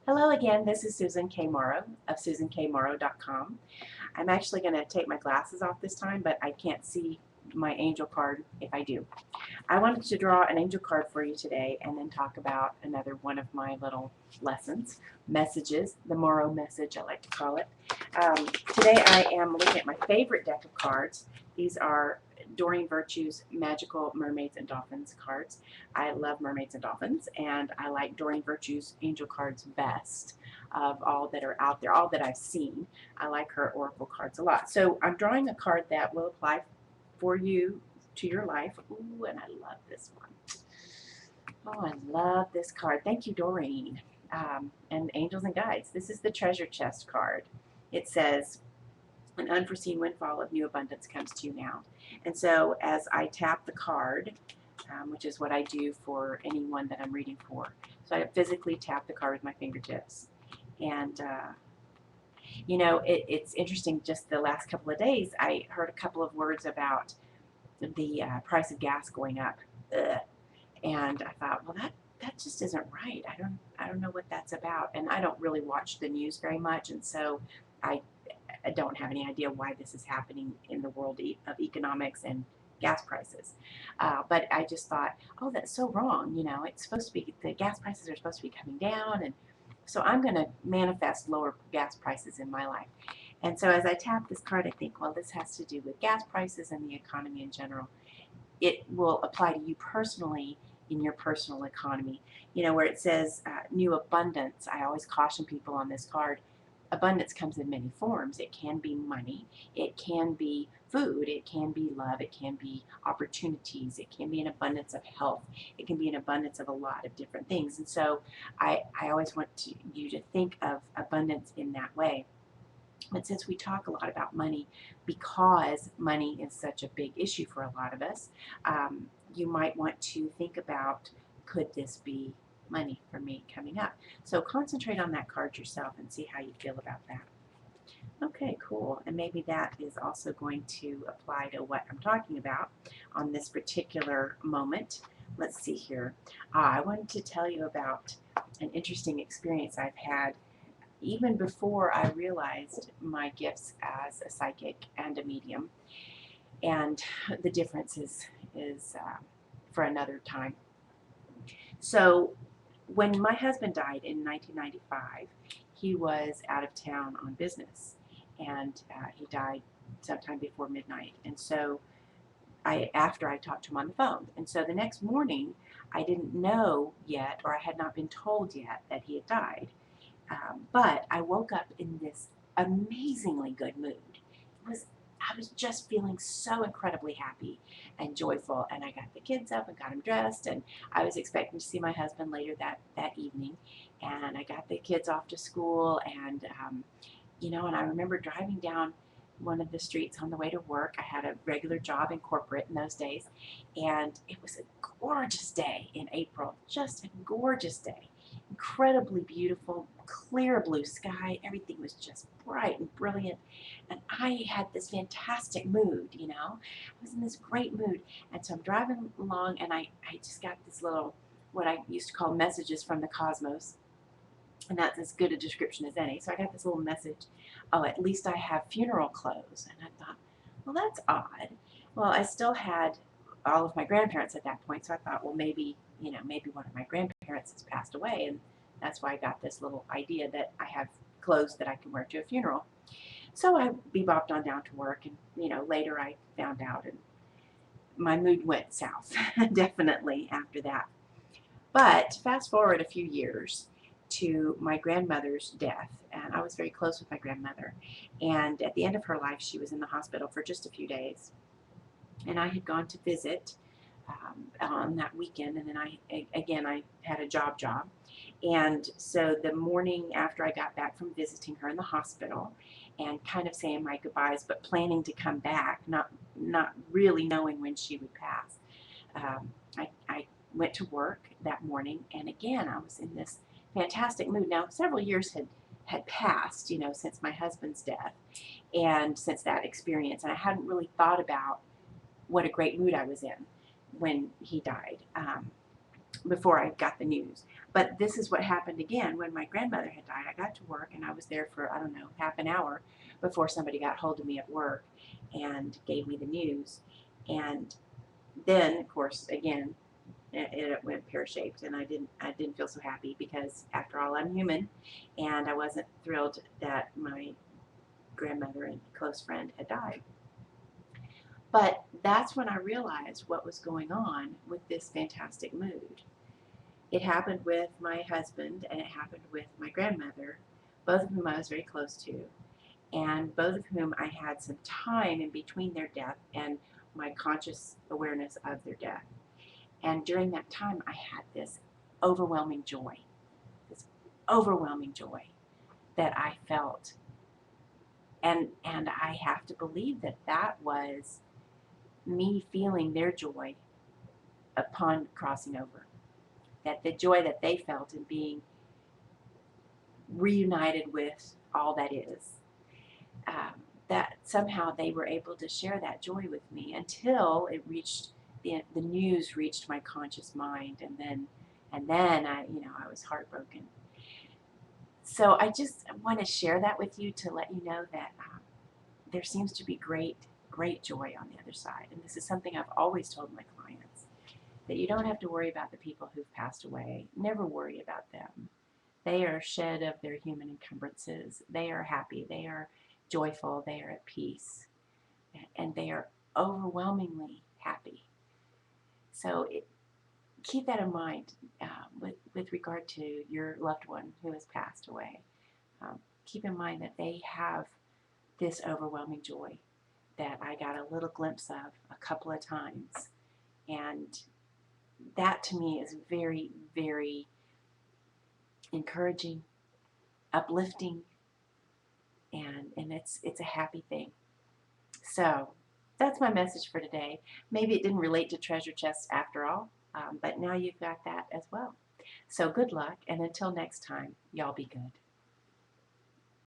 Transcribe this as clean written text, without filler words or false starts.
Hello again, this is Susan K. Morrow of susankmorrow.com. I'm actually going to take my glasses off this time, but I can't see my angel card if I do. I wanted to draw an angel card for you today and then talk about another one of my little lessons, messages, the Morrow message I like to call it. Today I am looking at my favorite deck of cards. These are Doreen Virtue's Magical Mermaids and Dolphins cards. I love mermaids and dolphins, and I like Doreen Virtue's angel cards best of all that are out there, all that I've seen. I like her oracle cards a lot. So I'm drawing a card that will apply for you to your life. Ooh, and I love this one. Oh, I love this card. Thank you, Doreen. And Angels and Guides. This is the Treasure Chest card. It says, an unforeseen windfall of new abundance comes to you now. And so as I tap the card, which is what I do for anyone that I'm reading for, so I physically tap the card with my fingertips. And, you know, it's interesting, just the last couple of days, I heard a couple of words about the price of gas going up. Ugh. And I thought, well, that just isn't right. I don't know what that's about. And I don't really watch the news very much, and so I don't have any idea why this is happening in the world of economics and gas prices. But I just thought, oh, that's so wrong. You know, it's supposed to be, the gas prices are supposed to be coming down, and so I'm going to manifest lower gas prices in my life. And so as I tap this card, I think, well, this has to do with gas prices and the economy in general. It will apply to you personally in your personal economy. You know, where it says new abundance, I always caution people on this card. Abundance comes in many forms. It can be money, it can be food, it can be love, it can be opportunities, it can be an abundance of health, it can be an abundance of a lot of different things. And so I always want you to think of abundance in that way. But since we talk a lot about money, because money is such a big issue for a lot of us, you might want to think about, could this be money for me coming up? So concentrate on that card yourself and see how you feel about that. Okay, cool. And maybe that is also going to apply to what I'm talking about on this particular moment. Let's see here. I wanted to tell you about an interesting experience I've had even before I realized my gifts as a psychic and a medium. And the difference is for another time. So when my husband died in 1995, he was out of town on business, and he died sometime before midnight. And so after I talked to him on the phone. And so the next morning, I didn't know yet, or I had not been told yet, that he had died. But I woke up in this amazingly good mood. I was just feeling so incredibly happy and joyful, and I got the kids up and got them dressed, and I was expecting to see my husband later that evening, and I got the kids off to school, and you know, and I remember driving down one of the streets on the way to work. I had a regular job in corporate in those days, and it was a gorgeous day in April, just a gorgeous day. Incredibly beautiful, clear blue sky. Everything was just bright and brilliant. And I had this fantastic mood, you know. I was in this great mood. And so I'm driving along, and I just got this little, what I used to call messages from the cosmos. And that's as good a description as any. So I got this little message, oh, at least I have funeral clothes. And I thought, well, that's odd. Well, I still had all of my grandparents at that point, so I thought, well, maybe, you know, maybe one of my grandparents has passed away, and that's why I got this little idea that I have clothes that I can wear to a funeral. So I bebopped on down to work, and, you know, later I found out, and my mood went south, definitely after that. But fast forward a few years to my grandmother's death, and I was very close with my grandmother. And at the end of her life, she was in the hospital for just a few days. And I had gone to visit on that weekend, and then I had a job. And so the morning after I got back from visiting her in the hospital and kind of saying my goodbyes, but planning to come back, not really knowing when she would pass, I went to work that morning, and again I was in this fantastic mood. Now several years had passed, you know, since my husband's death and since that experience, and I hadn't really thought about what a great mood I was in when he died. before I got the news. But this is what happened again when my grandmother had died. I got to work and I was there for, I don't know, half an hour before somebody got hold of me at work and gave me the news. And then, of course, again, it went pear-shaped, and I didn't feel so happy because, after all, I'm human, and I wasn't thrilled that my grandmother and close friend had died. But that's when I realized what was going on with this fantastic mood. It happened with my husband, and it happened with my grandmother, both of whom I was very close to, and both of whom I had some time in between their death and my conscious awareness of their death. And during that time, I had this overwhelming joy, this overwhelming joy that I felt. And I have to believe that that was me feeling their joy upon crossing over. That the joy that they felt in being reunited with all that is. That somehow they were able to share that joy with me until it reached the news reached my conscious mind, and then I was heartbroken. So I just want to share that with you to let you know that there seems to be great joy on the other side. And this is something I've always told my clients, that you don't have to worry about the people who've passed away. Never worry about them. They are shed of their human encumbrances. They are happy. They are joyful. They are at peace. And they are overwhelmingly happy. So keep that in mind with regard to your loved one who has passed away. Keep in mind that they have this overwhelming joy that I got a little glimpse of a couple of times. And that to me is very, very encouraging, uplifting, and it's a happy thing. So that's my message for today. Maybe it didn't relate to treasure chests after all, but now you've got that as well. So good luck, and until next time, y'all be good.